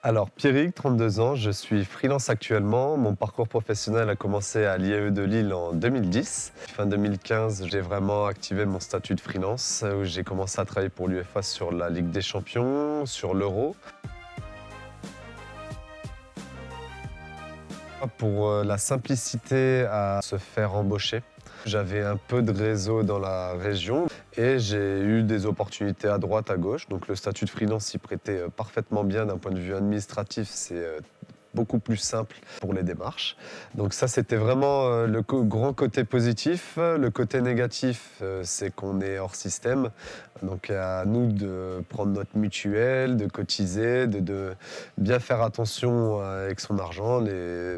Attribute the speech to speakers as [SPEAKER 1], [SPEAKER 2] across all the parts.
[SPEAKER 1] Alors, Pierrick, 32 ans, je suis freelance actuellement. Mon parcours professionnel a commencé à l'IAE de Lille en 2010. Fin 2015, j'ai vraiment activé mon statut de freelance où j'ai commencé à travailler pour l'UEFA sur la Ligue des Champions, sur l'Euro. Pour la simplicité à se faire embaucher. J'avais un peu de réseau dans la région et j'ai eu des opportunités à droite, à gauche. Donc le statut de freelance s'y prêtait parfaitement bien d'un point de vue administratif. C'est beaucoup plus simple pour les démarches. Donc ça, c'était vraiment le grand côté positif. Le côté négatif, c'est qu'on est hors système. Donc à nous de prendre notre mutuelle, de cotiser, de bien faire attention avec son argent,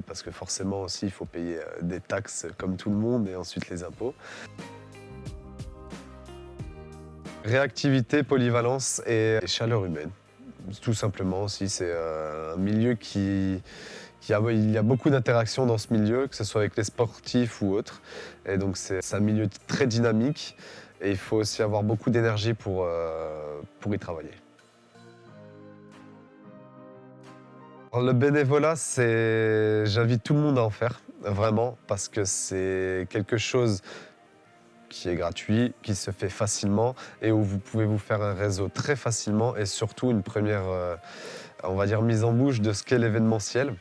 [SPEAKER 1] parce que forcément aussi, il faut payer des taxes comme tout le monde et ensuite les impôts. Réactivité, polyvalence et chaleur humaine. Tout simplement aussi, c'est un milieu il y a beaucoup d'interactions dans ce milieu, que ce soit avec les sportifs ou autres. Et donc c'est un milieu très dynamique et il faut aussi avoir beaucoup d'énergie pour y travailler. Alors, le bénévolat, j'invite tout le monde à en faire, vraiment, parce que c'est quelque chose qui est gratuit, qui se fait facilement et où vous pouvez vous faire un réseau très facilement et surtout une première, on va dire, mise en bouche de ce qu'est l'événementiel.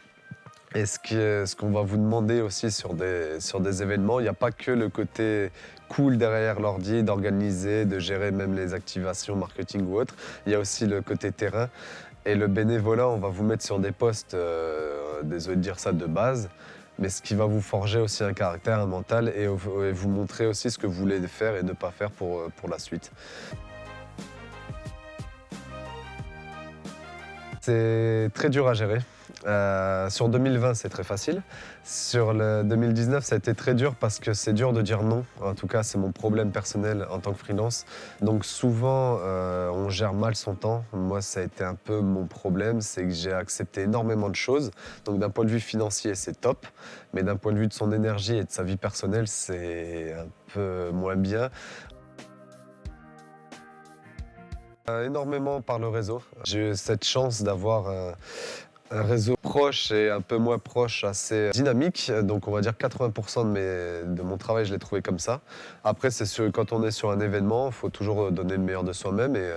[SPEAKER 1] Et ce qu'on va vous demander aussi sur des événements, il n'y a pas que le côté cool derrière l'ordi, d'organiser, de gérer même les activations marketing ou autres. Il y a aussi le côté terrain. Et le bénévolat, on va vous mettre sur des postes, désolé de dire ça, de base, mais ce qui va vous forger aussi un caractère, un mental et vous montrer aussi ce que vous voulez faire et ne pas faire pour la suite. C'est très dur à gérer. Sur 2020, c'est très facile. Sur le 2019, ça a été très dur parce que c'est dur de dire non. En tout cas, c'est mon problème personnel en tant que freelance. Donc souvent, on gère mal son temps. Moi, ça a été un peu mon problème, c'est que j'ai accepté énormément de choses. Donc d'un point de vue financier, c'est top. Mais d'un point de vue de son énergie et de sa vie personnelle, c'est un peu moins bien. Énormément par le réseau. J'ai eu cette chance d'avoir un réseau proche et un peu moins proche, assez dynamique. Donc on va dire 80% de mon travail, je l'ai trouvé comme ça. Après, c'est sûr, quand on est sur un événement, il faut toujours donner le meilleur de soi-même. Et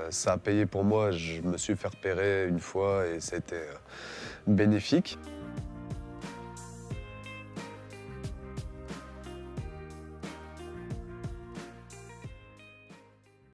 [SPEAKER 1] ça a payé pour moi. Je me suis fait repérer une fois et c'était bénéfique.